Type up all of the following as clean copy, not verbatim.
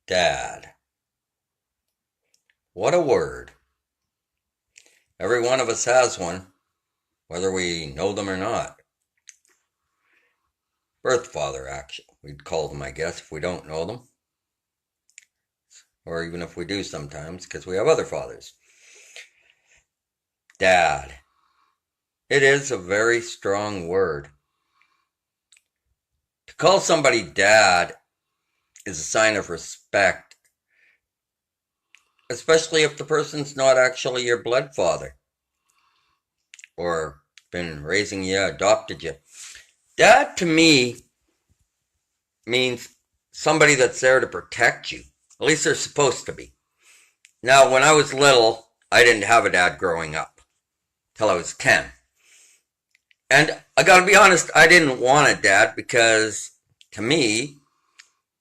Dad. What a word. Every one of us has one, whether we know them or not. Birth father, actually. We'd call them, I guess, if we don't know them. Or even if we do sometimes, because we have other fathers. Dad. It is a very strong word. To call somebody dad is a sign of respect, especially if the person's not actually your blood father or been raising you, adopted you. Dad to me means somebody that's there to protect you. At least they're supposed to be. Now, when I was little, I didn't have a dad growing up till I was 10. And I gotta be honest, I didn't want a dad because, to me,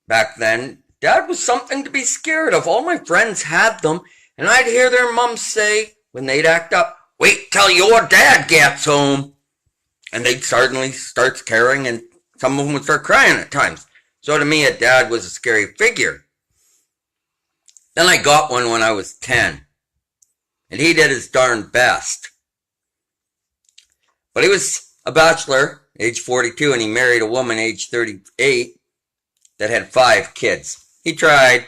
back then, dad was something to be scared of. All my friends had them, and I'd hear their mums say, when they'd act up, "Wait till your dad gets home." And they'd suddenly start caring, and some of them would start crying at times. So to me, a dad was a scary figure. Then I got one when I was 10, and he did his darn best. But he was a bachelor, age 42, and he married a woman, age 38, that had 5 kids. He tried,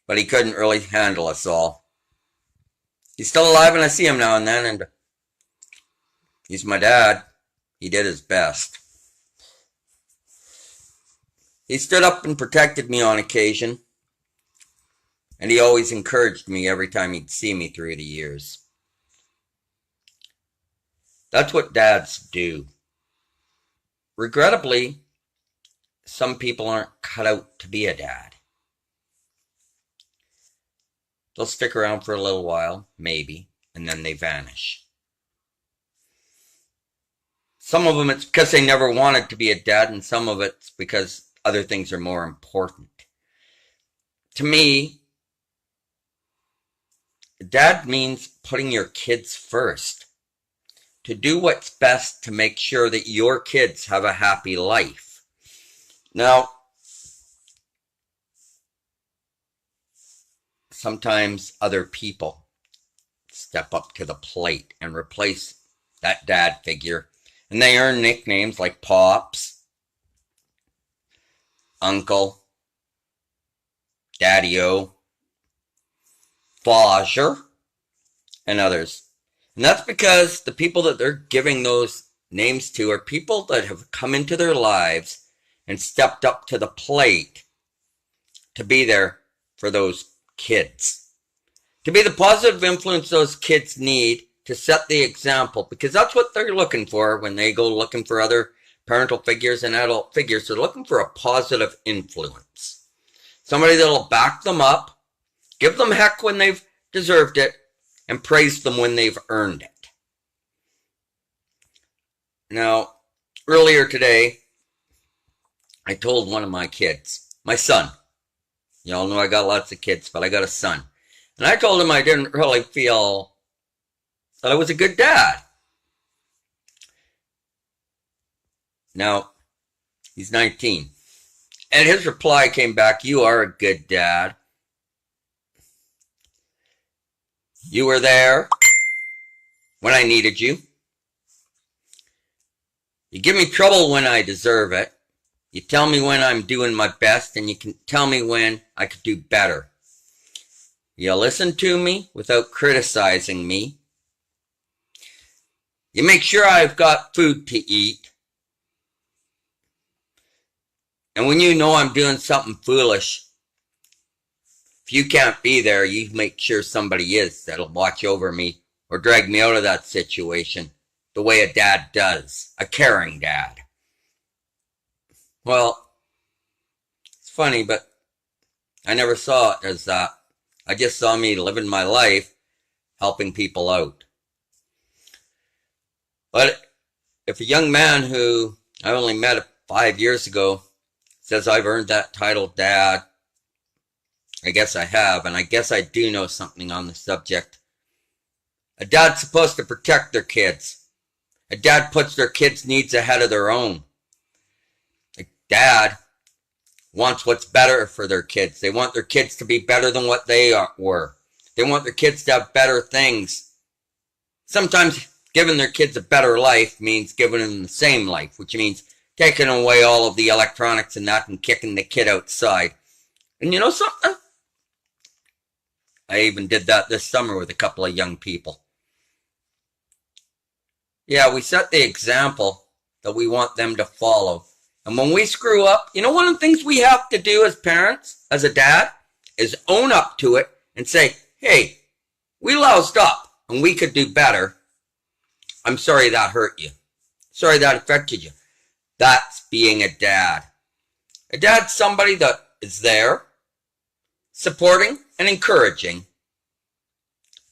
but he couldn't really handle us all. He's still alive, and I see him now and then, and he's my dad. He did his best. He stood up and protected me on occasion, and he always encouraged me every time he'd see me through the years. That's what dads do. Regrettably, some people aren't cut out to be a dad. They'll stick around for a little while, maybe, and then they vanish. Some of them it's because they never wanted to be a dad, and some of it's because other things are more important. To me, dad means putting your kids first. To do what's best to make sure that your kids have a happy life. Now, sometimes other people step up to the plate and replace that dad figure, and they earn nicknames like Pops, Uncle, Daddy-O, Father, and others. And that's because the people that they're giving those names to are people that have come into their lives and stepped up to the plate to be there for those kids. To be the positive influence those kids need to set the example, because that's what they're looking for when they go looking for other parental figures and adult figures. They're looking for a positive influence. Somebody that'll back them up, give them heck when they've deserved it, and praise them when they've earned it. Now, earlier today, I told one of my kids, my son, you all know I got lots of kids, but I got a son. And I told him I didn't really feel that I was a good dad. Now, he's 19. And his reply came back, "You are a good dad. You were there when I needed you. You give me trouble when I deserve it. You tell me when I'm doing my best, and you can tell me when I could do better. You listen to me without criticizing me. You make sure I've got food to eat. And when you know I'm doing something foolish, if you can't be there, you make sure somebody is that'll watch over me or drag me out of that situation the way a dad does, a caring dad." Well, it's funny, but I never saw it as that. I just saw me living my life, helping people out. But if a young man who I only met 5 years ago says I've earned that title dad, I guess I have, and I guess I do know something on the subject. A dad's supposed to protect their kids. A dad puts their kids' needs ahead of their own. A dad wants what's better for their kids. They want their kids to be better than what they were. They want their kids to have better things. Sometimes giving their kids a better life means giving them the same life, which means taking away all of the electronics and that and kicking the kid outside. And you know something? I even did that this summer with a couple of young people. Yeah, we set the example that we want them to follow. And when we screw up, you know, one of the things we have to do as parents, as a dad, is own up to it and say, hey, we loused up and we could do better. I'm sorry that hurt you. Sorry that affected you. That's being a dad. A dad's somebody that is there, supporting and encouraging,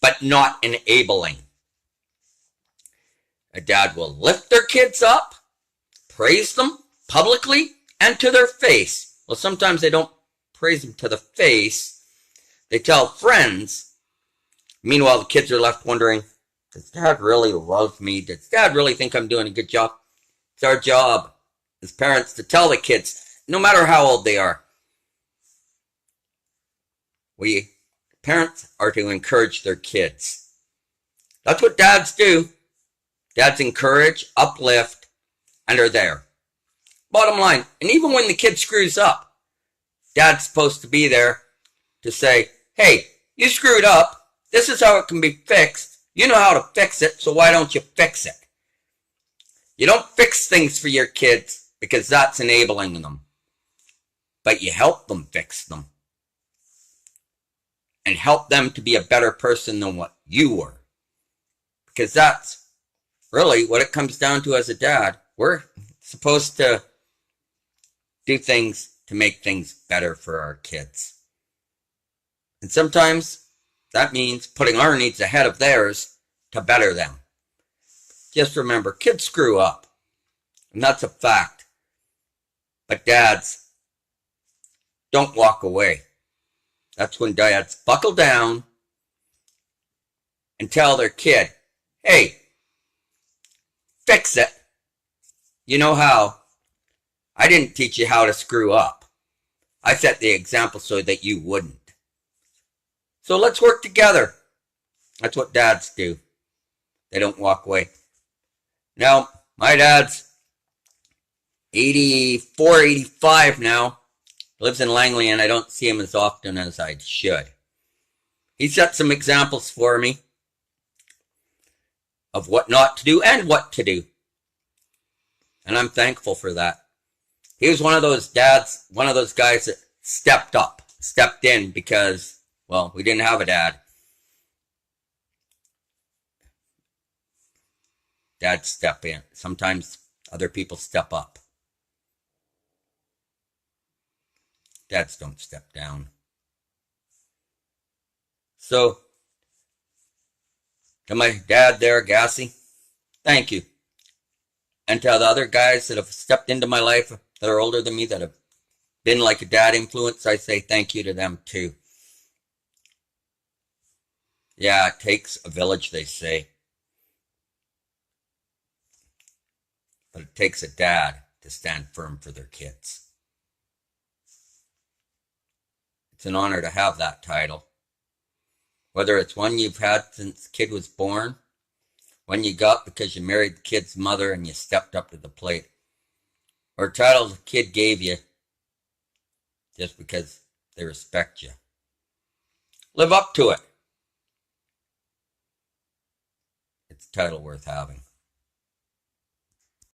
but not enabling. A dad will lift their kids up, praise them publicly and to their face. Well, sometimes they don't praise them to the face. They tell friends. Meanwhile, the kids are left wondering, does Dad really love me? Does Dad really think I'm doing a good job? It's our job as parents to tell the kids, no matter how old they are. Parents are to encourage their kids. That's what dads do. Dads encourage, uplift, and are there. Bottom line, and even when the kid screws up, dad's supposed to be there to say, hey, you screwed up. This is how it can be fixed. You know how to fix it, so why don't you fix it? You don't fix things for your kids because that's enabling them. But you help them fix them. And help them to be a better person than what you were. Because that's really what it comes down to as a dad. We're supposed to do things to make things better for our kids. And sometimes that means putting our needs ahead of theirs to better them. Just remember, kids screw up. And that's a fact. But dads, don't walk away. That's when dads buckle down and tell their kid, hey, fix it. You know how? I didn't teach you how to screw up. I set the example so that you wouldn't. So let's work together. That's what dads do. They don't walk away. Now, my dad's 84, 85 now. Lives in Langley, and I don't see him as often as I should. He set some examples for me of what not to do and what to do. And I'm thankful for that. He was one of those dads, one of those guys that stepped up, stepped in because, well, we didn't have a dad. Dads step in. Sometimes other people step up. Dads don't step down. So, to my dad there, Gassy, thank you. And to the other guys that have stepped into my life that are older than me, that have been like a dad influence, I say thank you to them too. Yeah, it takes a village, they say. But it takes a dad to stand firm for their kids. It's an honor to have that title. Whether it's one you've had since the kid was born, one you got because you married the kid's mother and you stepped up to the plate, or a title the kid gave you just because they respect you. Live up to it. It's a title worth having.